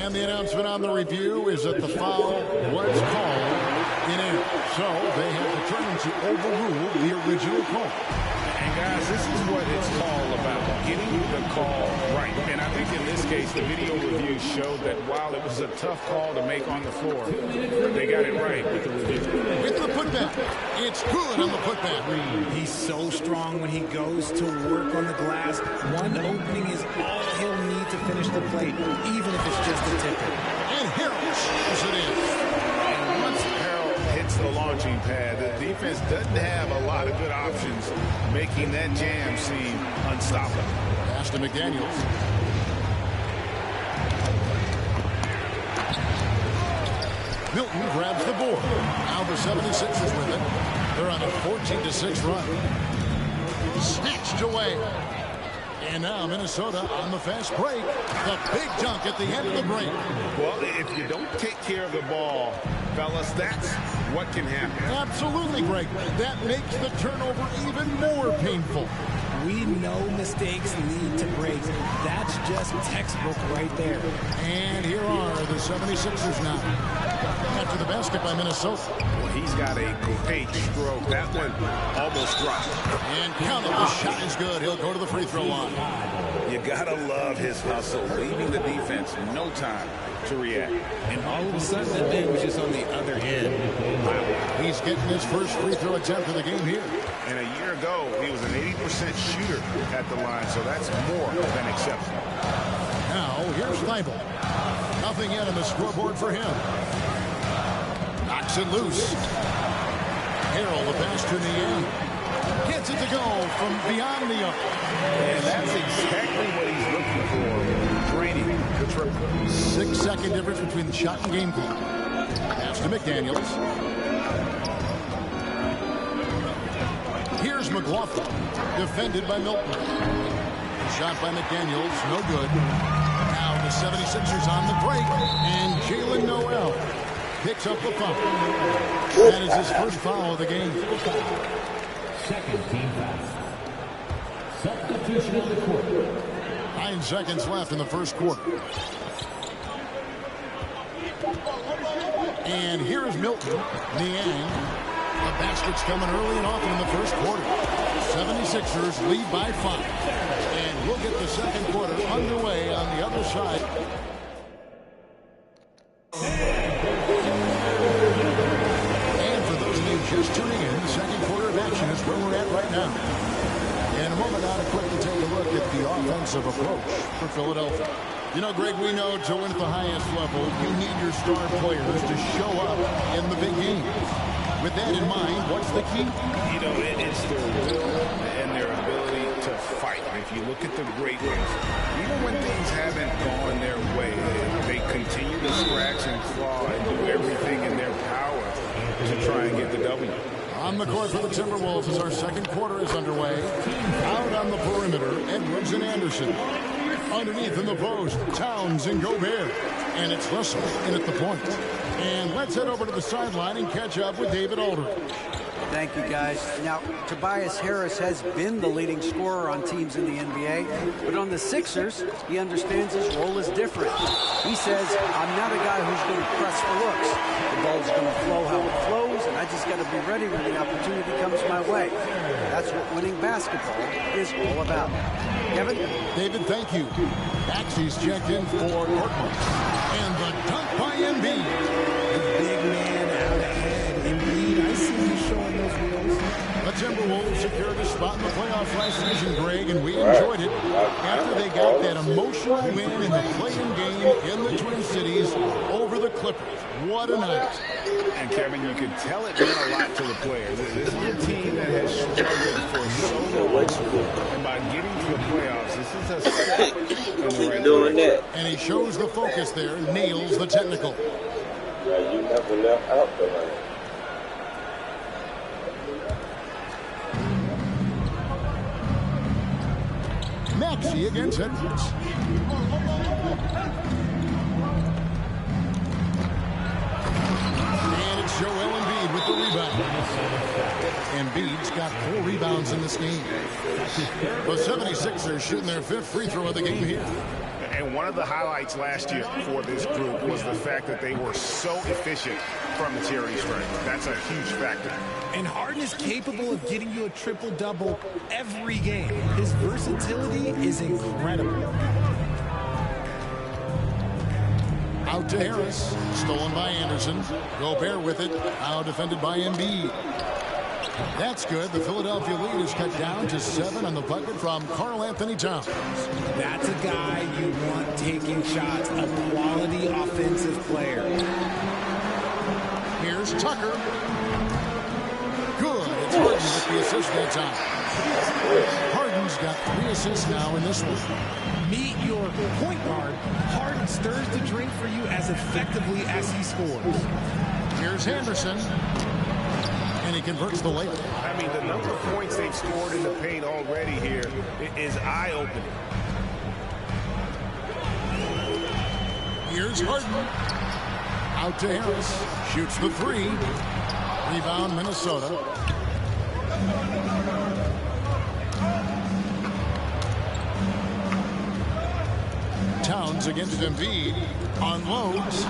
And the announcement on the review is that the foul was called in error. So they have determined to overrule the original call. And guys, this is what it's all about, getting the call right. And I think in this case, the video review showed that while it was a tough call to make on the floor, they got it right with the review. With the putback, it's good on the putback. He's so strong when he goes to work on the glass. One opening is all he'll need to finish the play, even if it's just a tipper. And Harrell shows it in. And once Harrell hits the launching pad, the defense doesn't have a lot of good options, making that jam seem unstoppable. Pass to McDaniels. Milton grabs the board. Now the 76ers with it. They're on a 14-6 run. Snatched away. And now Minnesota on the fast break. The big dunk at the end of the break. Well, if you don't take care of the ball, fellas, that's what can happen. Absolutely, Greg. That makes the turnover even more painful. We know mistakes lead to breaks. That's just textbook right there. And here are the 76ers now. After the basket by Minnesota. Well, he's got a great stroke. That one almost dropped. And count it, the shot is good. He'll go to the free throw line. You gotta love his hustle, leaving the defense no time to react. And all of a sudden, the man was just on the other end. Wow. He's getting his first free throw attempt of the game here. And a year ago, he was an 80% shooter at the line, so that's more than exceptional. Now, here's Thibault. Nothing yet on the scoreboard for him. Knocks it loose. Harrell, the pass to Niang. Gets it to go from beyond the arc. And that's exactly what he's looking for. Draining the triple. 6-second difference between the shot and game clock. Pass to McDaniels. Here's McLaughlin. Defended by Milton. Shot by McDaniels. No good. Now the 76ers on the break. And Jalen Noel picks up the foul. That is his first foul of the game. Second team foul. Substitution on the court. 9 seconds left in the first quarter. And here's Milton. Niang. The basket's coming early and often in the first quarter. 76ers lead by 5. And we'll get the second quarter underway on the other side. And for those of you just tuning in, the second quarter of action is where we're at right now. In a moment, now to quickly take a look at the offensive approach for Philadelphia. You know, Greg, we know to win at the highest level, you need your star players to show up in the big game. With that in mind, what's the key? You know, it's their will and their ability to fight. If you look at the great ones, even when things haven't gone their way, they continue to scratch and claw and do everything in their power to try and get the W. On the court for the Timberwolves as our second quarter is underway. Out on the perimeter, Edwards and Anderson. Underneath in the post, Towns and Gobert. And it's Russell in at the point. And let's head over to the sideline and catch up with David Aldridge. Thank you, guys. Now, Tobias Harris has been the leading scorer on teams in the NBA, but on the Sixers, he understands his role is different. He says, I'm not a guy who's going to press for looks. The ball's going to flow how it flows, and I just got to be ready when the opportunity comes my way. That's what winning basketball is all about. Kevin? David, thank you. Maxey's checked in for Portland. And the dunk by Embiid. The big man out ahead. Embiid, I see you showing those wheels. The Timberwolves secured a spot in the playoffs last season, Greg, and we enjoyed it after they got that emotional win in the play-in game in the Twin Cities over the Clippers. What a night. And Kevin, you can tell it meant a lot to the players. This is a team that has struggled for so long. And by getting to the playoffs, this is a step in the right direction. And he shows the focus there, nails the technical. Yeah, you never left out the lane. Maxey against Edwards. And it's Joel Embiid with the rebound. Embiid's got 4 rebounds in this game. The 76ers shooting their 5th free throw of the game here. And one of the highlights last year for this group was the fact that they were so efficient from the charity stripe. That's a huge factor. And Harden is capable of getting you a triple-double every game. His versatility is incredible. Out to Harris. Stolen by Anderson. Gobert with it. Now defended by Embiid. That's good. The Philadelphia lead is cut down to 7 on the bucket from Karl Anthony Towns. That's a guy you want taking shots. A quality offensive player. Here's Tucker. Good. It's Harden with the assist that time. Harden's got 3 assists now in this one. Meet your point guard. Harden stirs the drink for you as effectively as he scores. Here's Henderson. And he converts the layup. I mean, the number of points they've scored in the paint already here is eye-opening. Here's Harden. Out to Harris. Shoots the 3. Rebound, Minnesota. Towns against Embiid. Unloads.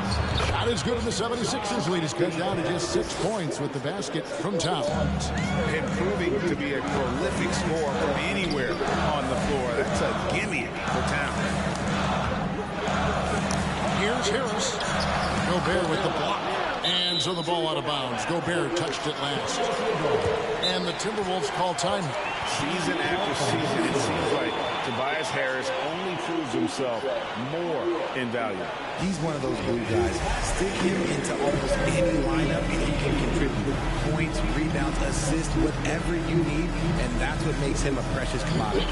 Shot is good, and the 76ers lead is cut down to just 6 points with the basket from Towns. And proving to be a prolific scorer from anywhere on the floor. That's a gimme for Towns. Here's Harris. Gobert with the block. And so the ball out of bounds. Gobert touched it last. And the Timberwolves call time. Season after season, it seems like Tobias Harris only proves himself more invaluable. He's one of those glue guys. Stick him into almost any lineup and he can contribute points, rebounds, assists, whatever you need, and that's what makes him a precious commodity.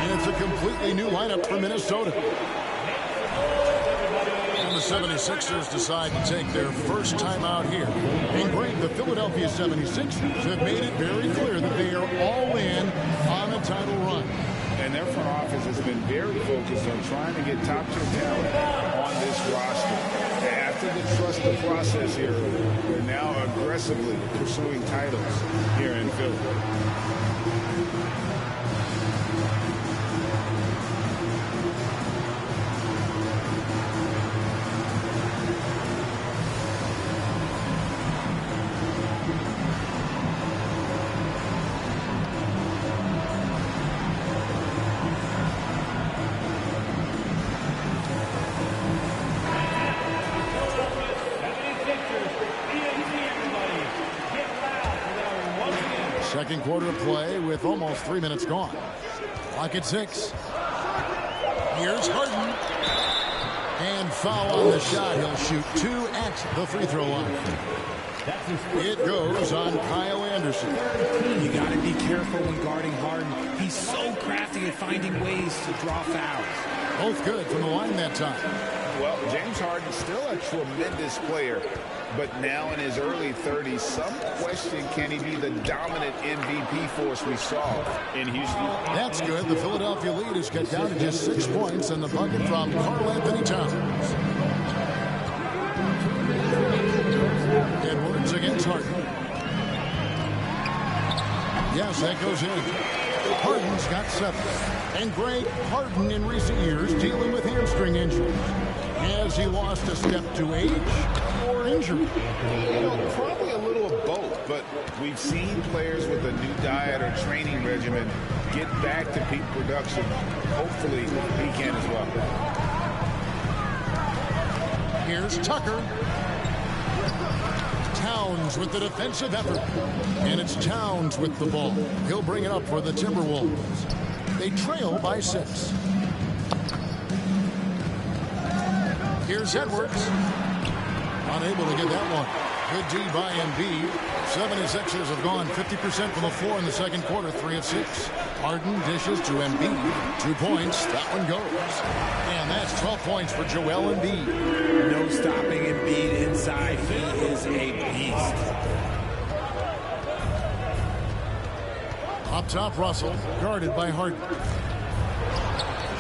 And it's a completely new lineup for Minnesota. And the 76ers decide to take their first time out here. And Greg, the Philadelphia 76ers have made it very clear that they are all in on a title run. And their front office has been very focused on trying to get top-tier talent on this roster. After the trust the process here, they're now aggressively pursuing titles here in Philly. Second quarter of play with almost 3 minutes gone. Clock at 6. Here's Harden. And foul on the shot. He'll shoot 2 at the free throw line. It goes on Kyle Anderson. You got to be careful when guarding Harden. He's so crafty at finding ways to draw fouls. Both good from the line that time. Well, James Harden's still a tremendous player, but now in his early 30s, some question, can he be the dominant MVP force we saw in Houston? That's good. The Philadelphia lead is cut down to just 6 points, and the bucket from Karl Anthony Towns. Edwards against Harden. Yes, that goes in. Harden's got 7. And Greg, Harden in recent years dealing with hamstring injury. Has he lost a step to age or injury? You know, probably a little of both, but we've seen players with a new diet or training regimen get back to peak production. Hopefully, he can as well. Here's Tucker. Towns with the defensive effort. And it's Towns with the ball. He'll bring it up for the Timberwolves. They trail by 6. Here's Edwards. Unable to get that one. Good D by Embiid. 76ers have gone 50% from the floor in the second quarter, 3 of 6. Harden dishes to Embiid. 2 points. That one goes. And that's 12 points for Joel Embiid. No stopping Embiid inside. He is a beast. Up top, Russell, guarded by Harden.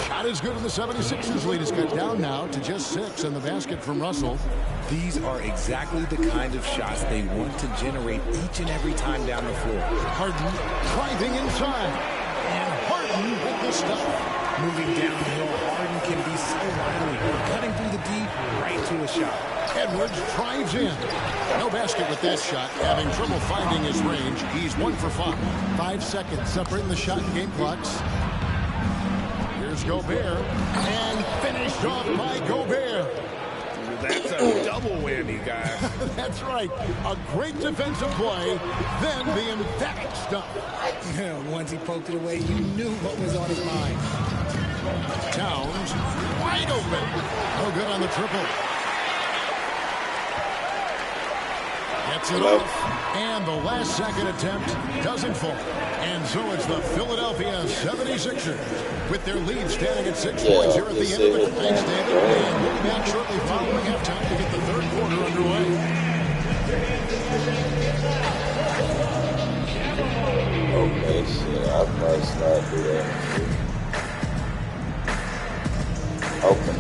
Shot is good, and the 76ers lead is cut down now to just 6, and the basket from Russell. These are exactly the kind of shots they want to generate each and every time down the floor. Harden driving inside, and Harden with the stuff. Moving downhill, Harden can be so wily, cutting through the D right to a shot. Edwards drives in. No basket with that shot, having trouble finding his range. He's 1 for 5. 5 seconds separating the shot and game clocks. Here's Gobert, and finished off by Gobert. That's a double whammy, guys. That's right. A great defensive play, then the emphatic stuff. Once he poked it away, you knew what was on his mind. Towns, wide open. No good on the triple. Gets it off, and the last second attempt doesn't fall. And so it's the Philadelphia 76ers with their lead standing at 6 points here at the end of the ninth standing. And we'll be back shortly following halftime to get the third quarter underway. Okay, shit, I must not do that. Okay.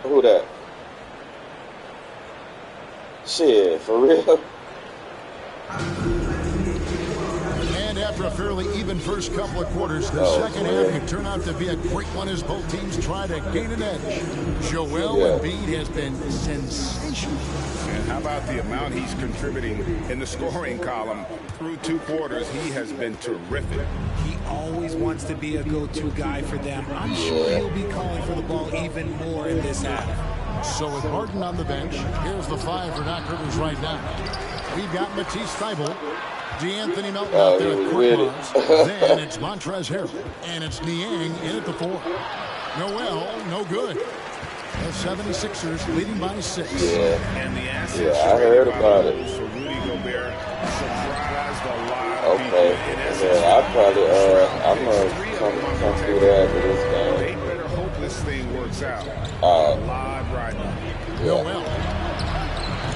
Who that? Shit, for real? And after a fairly even first couple of quarters, the second half can turn out to be a great one as both teams try to gain an edge. Joel Embiid has been sensational. And how about the amount he's contributing in the scoring column? Through 2 quarters, he has been terrific. He always wants to be a go-to guy for them. I'm sure he'll be calling for the ball even more in this half. So with Harden on the bench, here's the 5 for Doc Rivers right now. We've got Matisse Thybulle, DeAnthony Melton out there at court lines. Then it's Montrezl Harrell, and it's Niang in at the 4. Noel, no good. The 76ers leading by 6. And the assets I heard about it. So Rudy Gobert surprised a lot of people. Okay. I'm gonna come through there after this game. They better hope this thing works out. Live right now. Noel.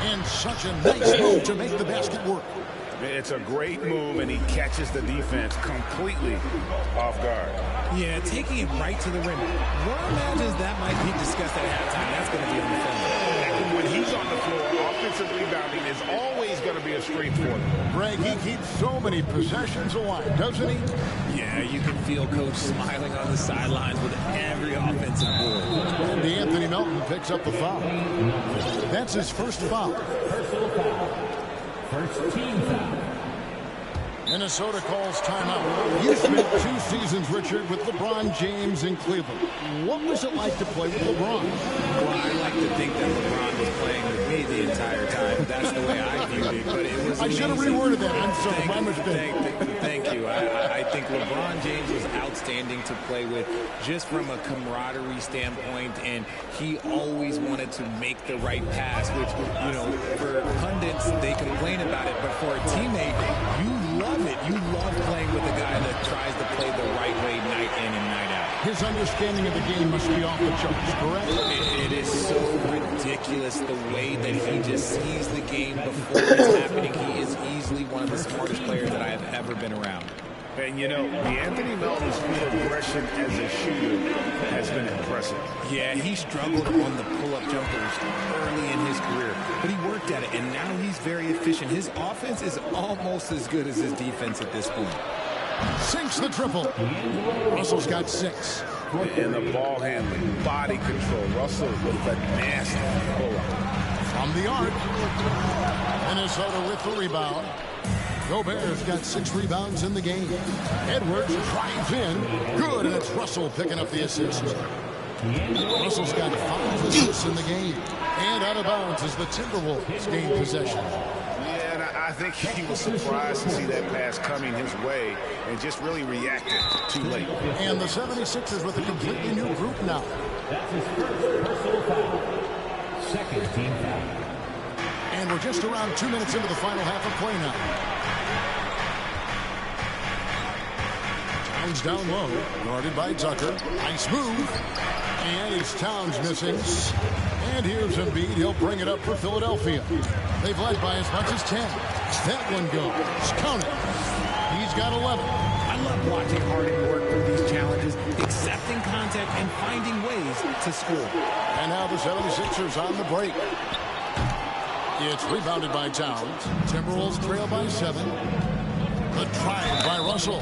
And such a nice move to make the basket work. It's a great move, and he catches the defense completely off guard. Yeah, taking it right to the rim. One imagines that might be discussed at halftime. That's going to be on the film. And when he's on the floor, offensive rebounding is always going to be a strength for them. Greg, he keeps so many possessions alive, doesn't he? Yeah, you can feel Coach smiling on the sidelines with every offensive board. And DeAnthony Melton picks up the foul. That's his first foul. Personal foul. First team foul. Minnesota calls timeout. You spent 2 seasons, Richard, with LeBron James in Cleveland. What was it like to play with LeBron? Well, I like to think that LeBron was playing with me the entire time. That's the way I viewed it. But it was I should have amazing. reworded that. I'm sorry. My mistake. Thank you. I think LeBron James was outstanding to play with just from a camaraderie standpoint, and he always wanted to make the right pass, which, you know, for pundits, they complain about it, but for a teammate, you love it. You love playing with a guy that tries to play the right way night in and night out. His understanding of the game must be off the charts, correct? It is so ridiculous the way that he just sees the game before it's happening. He is easily one of the smartest players that I have ever been around. And, you know, DeAnthony Melton's progression as a shooter has been impressive. Yeah, he struggled on the pull-up jumpers early in his career, but he worked at it, and now he's very efficient. His offense is almost as good as his defense at this point. Sinks the triple. Russell's got 6. And the ball handling, body control. Russell with a nasty pull-up. From the arc. Minnesota with the rebound. Gobert's got 6 rebounds in the game. Edwards drives in. Good, and it's Russell picking up the assist. Russell's got 5 assists in the game. And out of bounds as the Timberwolves gain possession. Yeah, and I think he was surprised to see that pass coming his way and just really reacted too late. And the 76ers with a completely new group now. That's his first personal foul. Second team foul. And we're just around 2 minutes into the final half of play now. Towns down low, guarded by Tucker. Nice move. And it's Towns missing. And here's Embiid. He'll bring it up for Philadelphia. They've led by as much as 10. That one goes. Count it. He's got 11. I love watching Harden work through these challenges, accepting contact and finding ways to score. And now the 76ers on the break. It's rebounded by Towns. Timberwolves trail by 7. The drive by Russell.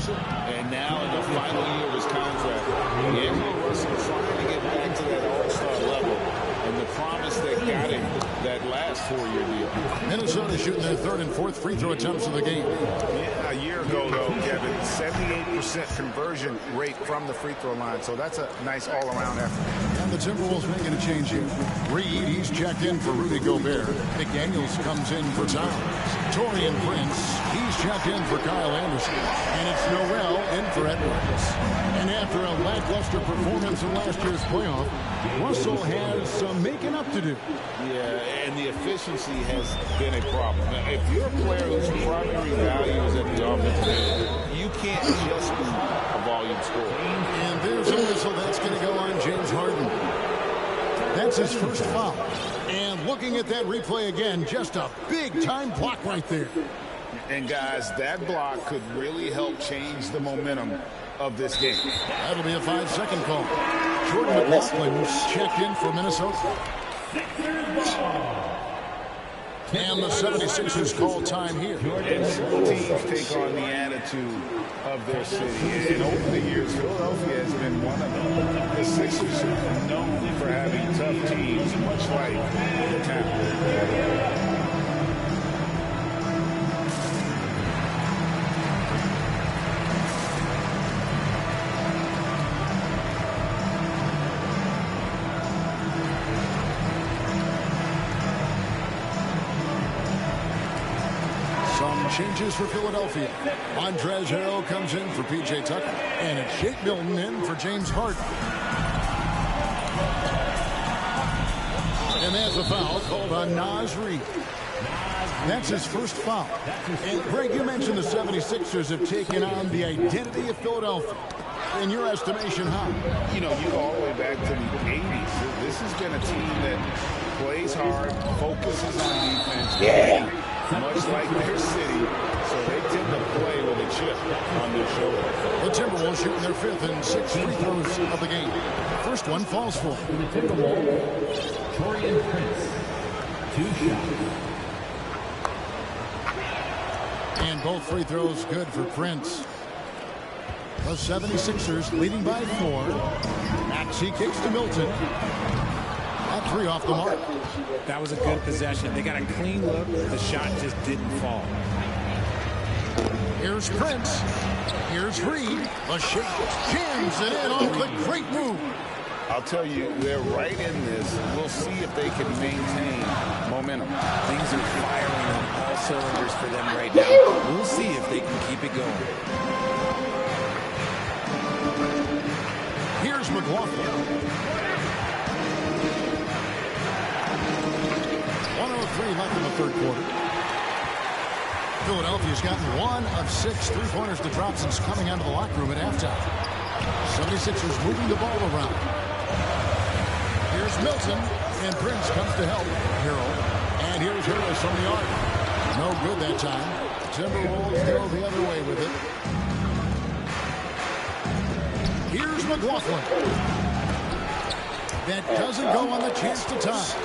And now in the final year of his contract, D'Angelo Russell trying to get back to that all-star level. And the promise that got him that last 4-year deal. Minnesota shooting their third and fourth free throw attempts of the game. Yeah, a year ago, though, Kevin, 78% conversion rate from the free throw line. So that's a nice all-around effort. And the Timberwolves making a change here. Reed, he's checked in for Rudy Gobert. McDaniels comes in for Towns. Torian Prince, he's checked in for Kyle Anderson. And it's Noel in for Edwards. And after a lackluster performance in last year's playoff, Russell has some making up to do. Yeah, and the efficiency has been a problem. Now, if you're a player whose primary value is at the offensive end, you can't just be a volume scorer. And there's a whistle that's going to go on James Harden. That's his first foul. And looking at that replay again, just a big-time block right there. And, guys, that block could really help change the momentum of this game. That'll be a 5-second call. Jordan McLaughlin's checked in for Minnesota. And the 76ers call time here. And some teams take on the attitude of their city. And over the years, Philadelphia has been one of them. The Sixers are known for having tough teams, much like the town. Changes for Philadelphia. Montrezl Harrell comes in for P.J. Tucker. And it's Shake Milton in for James Harden. And there's a foul called on Naz Reid. That's his first foul. And Greg, you mentioned the 76ers have taken on the identity of Philadelphia. In your estimation, how? You know, you go all the way back to the 80s. This has been a team that plays hard, focuses on defense. Yeah. Much like their city, so they tend to play with a chip on their shoulder. The Timberwolves shooting their fifth and sixth free throws of the game. First one falls for The Timberwolves, Torian Prince. 2 shots. And both free throws good for Prince. The 76ers leading by 4. Maxey kicks to Milton. That 3 off the mark. That was a good possession. They got a clean look. The shot just didn't fall. Here's Prince. Here's Reed. A shake. Jams it in off the great move. I'll tell you, they're right in this. We'll see if they can maintain momentum. Things are firing on all cylinders for them right now. We'll see if they can keep it going. Here's McLaughlin. 1:03 left in the third quarter. Philadelphia's gotten 1 of 6 three-pointers to drop since coming out of the locker room at halftime. 76ers moving the ball around. Here's Milton, and Prince comes to help Harrell. And here's Harris on the arc. No good that time. Timberwolves go the other way with it. Here's McLaughlin. That doesn't go on the chance to tie.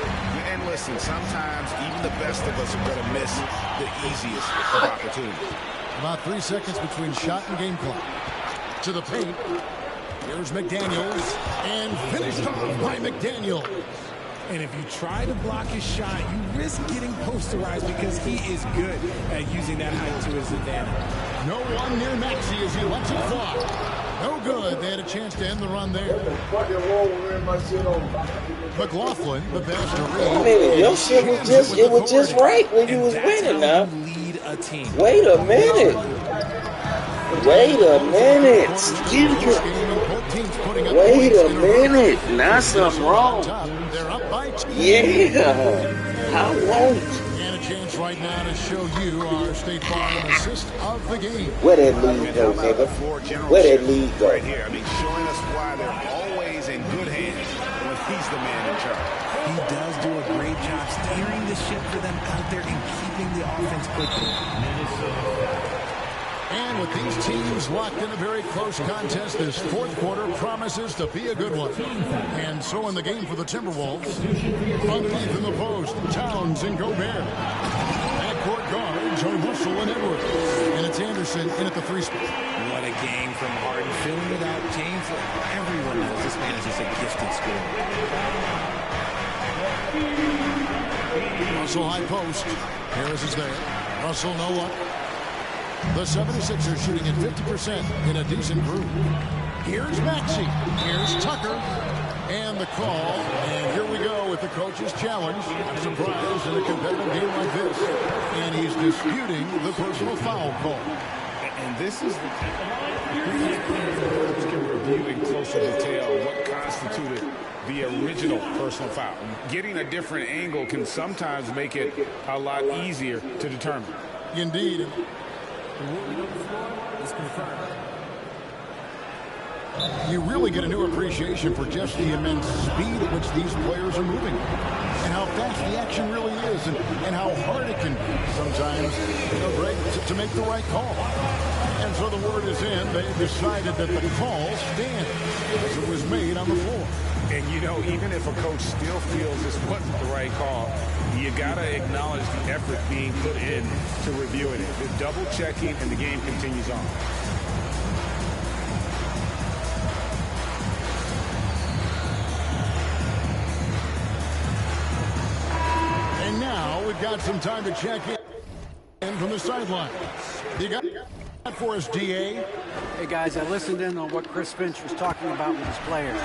And listen, sometimes even the best of us are going to miss the easiest of opportunities. About 3 seconds between shot and game clock. To the paint. Here's McDaniels. And finished off by McDaniels. And if you try to block his shot, you risk getting posterized because he is good at using that height to his advantage. No one near Maxey as he lets it fly. No good. They had a chance to end the run there. McLaughlin, the pass to Reed. I mean, your shit was just right when you was winning now. Lead a team. Wait a minute. Wait a minute. Wait a minute. Now something wrong. Yeah. I won't. And a chance right now to show you our State Farm assist of the game. Where that lead go, nigga? Where that lead go? Right here. I mean, showing us why they're always in good hands when he's the man in charge. He does do a great job steering the ship for them out there and keeping the offense clicking. And with these teams locked in a very close contest, this fourth quarter promises to be a good one. And so in the game for the Timberwolves, underneath in the post, Towns and Gobert. Backcourt guards are Russell and Edwards. And it's Anderson in at the three spot. What a game from Harden. Filling without James. Everyone knows this man is just a gifted scorer. Russell high post. Harris is there. Russell no look. The 76ers shooting at 50% in a decent group. Here's Maxey. Here's Tucker. And the call. And here we go with the coach's challenge. Surprise in a competitive game like this. And he's disputing the personal foul call. And this is the coach can review in closer detail what constituted the original personal foul. Getting a different angle can sometimes make it a lot easier to determine. Indeed. You really get a new appreciation for just the immense speed at which these players are moving and how fast the action really is and how hard it can be sometimes, Greg, to make the right call. And so the word is in. They decided that the call stands as it was made on the floor. And, even if a coach still feels this wasn't the right call, you got to acknowledge the effort being put in to reviewing it. The double checking, and the game continues on. And now we've got some time to check in from the sideline. You got for us, DA. Hey, guys, I listened in on what Chris Finch was talking about with his players.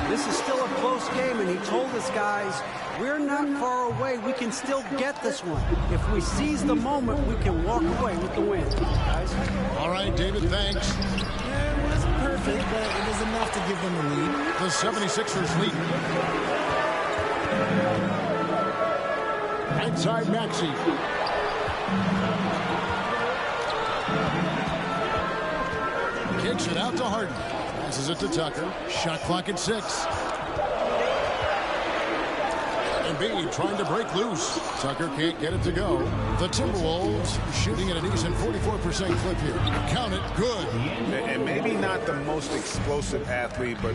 This is still a close game, and he told us, guys, we're not far away. We can still get this one. If we seize the moment, we can walk away with the win. Guys? All right, David, thanks. Yeah, it wasn't perfect, but it was enough to give them the lead. The 76ers lead. Outside Maxey. Kicks it out to Harden. Passes it to Tucker. Shot clock at 6. Embiid trying to break loose. Tucker can't get it to go. The Timberwolves shooting at a decent 44% clip here. Count it. Good. And maybe not the most explosive athlete, but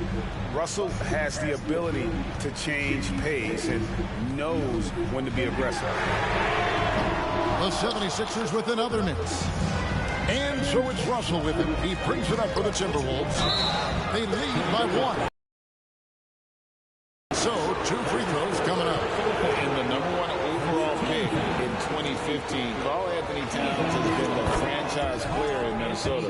Russell has the ability to change pace and knows when to be aggressive. The 76ers with another miss. And so it's Russell with it. He brings it up for the Timberwolves. They lead by 1. So 2 free throws coming up. And the #1 overall pick in 2015, Karl Anthony Towns has been the franchise player in Minnesota,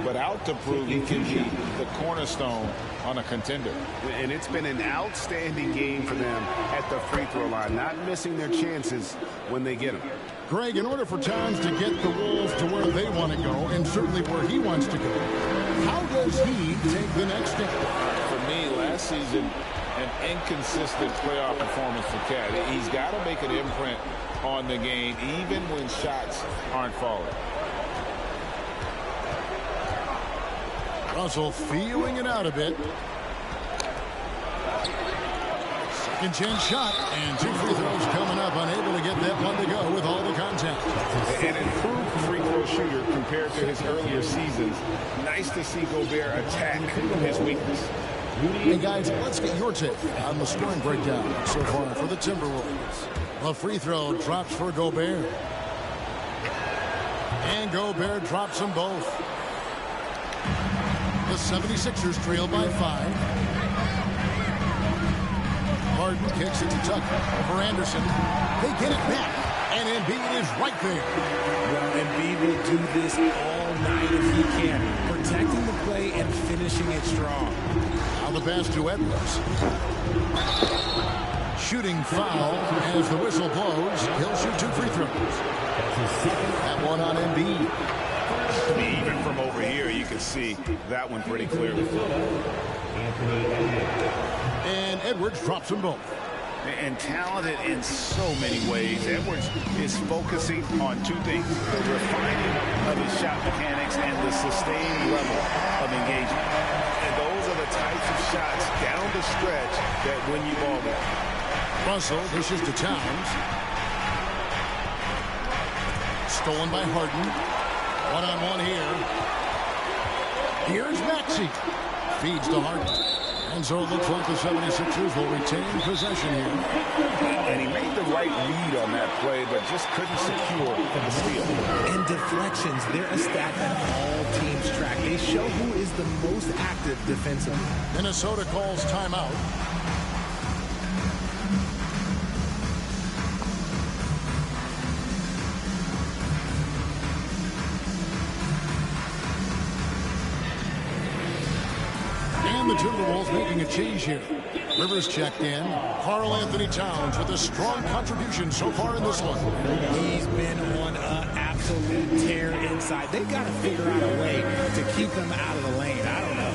but out to prove he can be the cornerstone on a contender. And it's been an outstanding game for them at the free throw line, not missing their chances when they get them. Greg, in order for Towns to get the Wolves to where they want to go, and certainly where he wants to go, how does he take the next step? For me, last season, an inconsistent playoff performance for Cat. He's got to make an imprint on the game, even when shots aren't falling. Russell feeling it out a bit. Second chance shot, and 2 free throws coming up, unable to get that one to go with all the contact. An improved free throw shooter compared to his earlier seasons. Nice to see Gobert attack his weakness. Hey guys, let's get your take on the scoring breakdown so far for the Timberwolves. A free throw drops for Gobert. And Gobert drops them both. The 76ers trail by 5. Harden kicks it to Tucker for Anderson. They get it back, and Embiid is right there. Well, Embiid will do this all night if he can, protecting the play and finishing it strong. Now the pass to Edwards. shooting foul as the whistle blows. He'll shoot 2 free throws. That one on Embiid. Even from over here, you can see that one pretty clearly. And Edwards drops them both. And talented in so many ways. Edwards is focusing on 2 things: the refining of his shot mechanics and the sustained level of engagement. And those are the types of shots down the stretch that win you ball games. Russell dishes to Towns. Stolen by Harden. One-on-one here. Here's Maxey. Feeds to Harden. And so it looks like the 76ers will retain possession here. And he made the right read on that play, but just couldn't secure the steal. And deflections, they're a stat that all teams track. They show who is the most active defensively. Minnesota calls timeout. And the Timberwolves making a change here. Rivers checked in. Karl Anthony Towns with a strong contribution so far in this one. He's been on an absolute tear inside. They've got to figure out a way to keep him out of the lane. I don't know.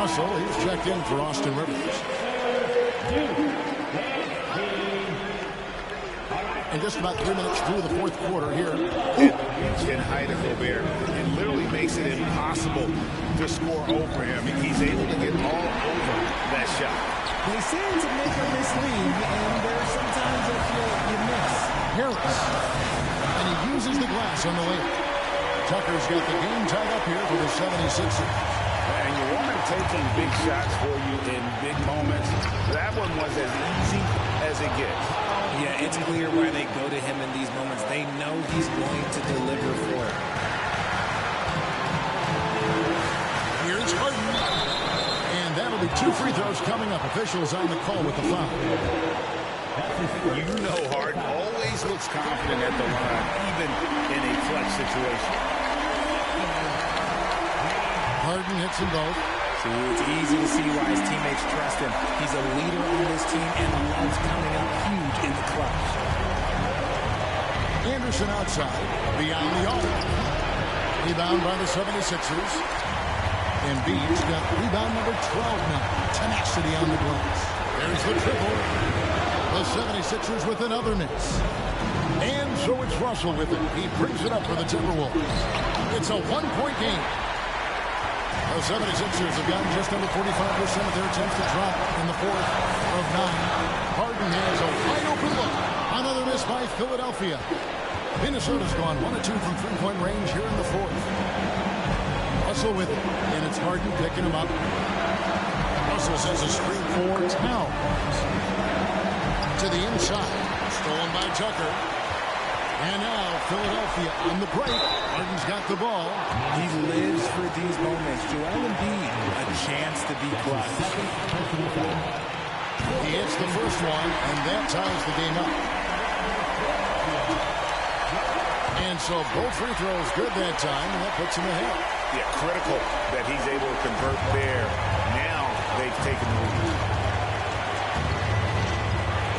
Russell, he's checked in for Austin Rivers. And just about 3 minutes through the 4th quarter here. In height of Gobert, it literally makes it impossible to score over him. He's able to get all over that shot. They say it's a make or miss league, and there are sometimes that you miss. Harris. And he uses the glass on the layup. Tucker's got the game tied up here for the 76ers. And you want him taking big shots for you in big moments. That one was as easy as it gets. Yeah, it's clear why they go to him in these moments. They know he's going to deliver for it. Here's Harden. And that'll be 2 free throws coming up. Officials on the call with the foul. You know Harden always looks confident at the line, even in a clutch situation. Harden hits them both. See, it's easy to see why his teammates trust him. He's a leader on this team and loves coming up huge in the clutch. Anderson outside, beyond the arc. Rebound by the 76ers. Embiid's got rebound number 12 now. Tenacity on the glass. There's the triple. The 76ers with another miss. And so it's Russell with it. He brings it up for the Timberwolves. It's a 1-point game. The 76ers have gotten just under 45% of their attempts to drop in the 4th of 9. Harden has a wide open look. Another miss by Philadelphia. Minnesota's gone 1 of 2 from three-point range here in the 4th. Russell with it, and it's Harden picking him up. Russell sends a screen for Towns. To the inside. Stolen by Tucker. And now Philadelphia on the break. Harden's got the ball. He lives for these moments. Joel Embiid, a chance to be clutch. He hits the first one, and that ties the game up. And so both free throws good that time, and that puts him ahead. Yeah, critical that he's able to convert there. Now they've taken the lead.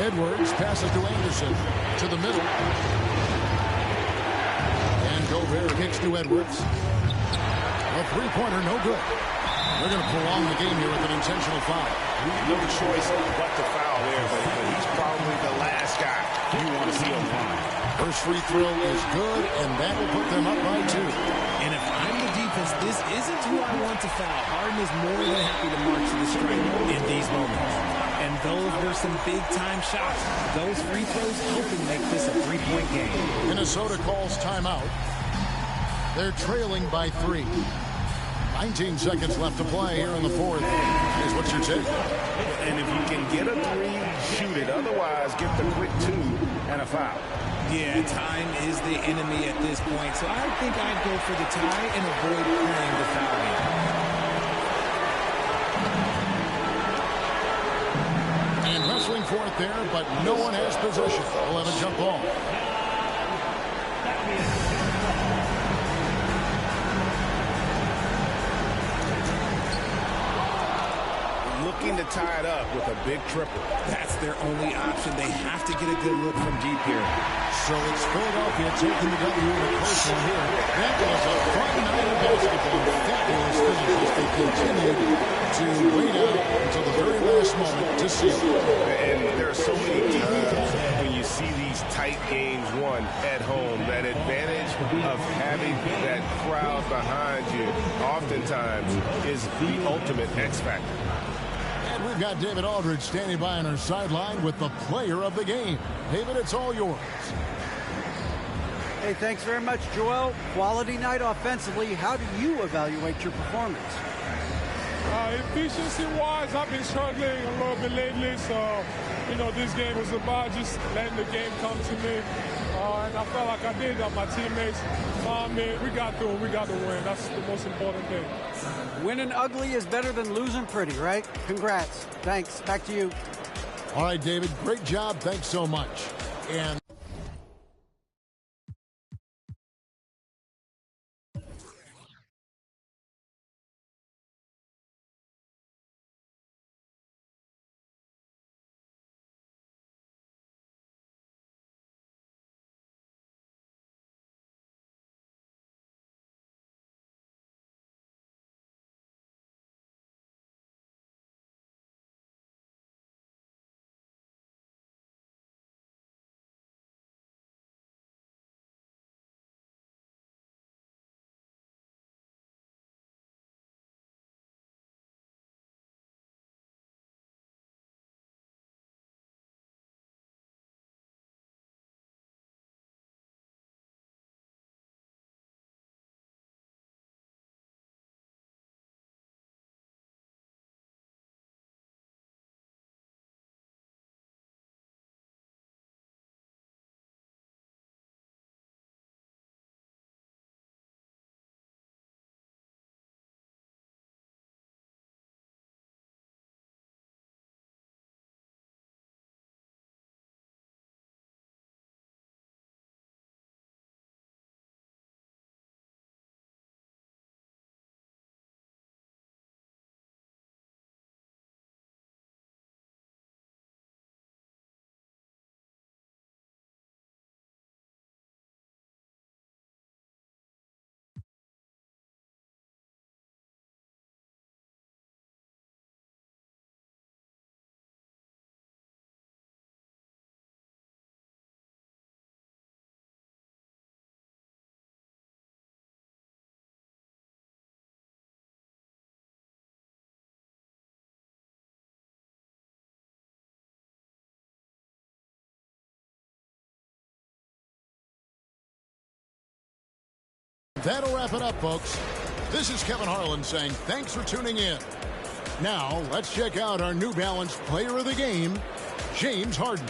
Edwards passes to Anderson to the middle. And Gobert kicks to Edwards. A three-pointer, no good. They're going to prolong the game here with an intentional foul. No choice but to foul there, but he's probably the last guy you want to see on the line. First free throw is good, and that will put them up by 2. And if I'm the defense, this isn't who I want to foul. Harden is more than happy to march to the stripe in these moments. And those were some big-time shots. Those free throws helping make this a 3-point game. Minnesota calls timeout. They're trailing by 3. 19 seconds left to play here in the fourth. Is what's your take? And if you can get a 3, shoot it. Otherwise, get the quick 2 and a foul. Yeah, time is the enemy at this point. So I think I'd go for the tie and avoid playing the foul game. And wrestling for it there, but no one has possession. We'll have a jump ball. Looking to tie it up with a big triple. That's their only option. They have to get a good look from deep here. So it's Philadelphia taking the W in a close one here. That was a fun night of basketball. Fabulous finish as they continued to wait out until the very last moment to seal it. And there are so many times when you see these tight games won at home, that advantage of having that crowd behind you oftentimes is the ultimate X factor. And we've got David Aldridge standing by on our sideline with the player of the game. David, it's all yours. Hey, thanks very much, Joel. Quality night offensively. How do you evaluate your performance? Efficiency-wise, I've been struggling a little bit lately, so, this game was about just letting the game come to me. And I felt like I did that. My teammates, we got through. We got the win. That's the most important thing. Winning ugly is better than losing pretty, right? Congrats. Thanks. Back to you. All right, David, great job. Thanks so much. And that'll wrap it up, folks. This is Kevin Harlan saying thanks for tuning in. Now, let's check out our New Balance player of the game, James Harden.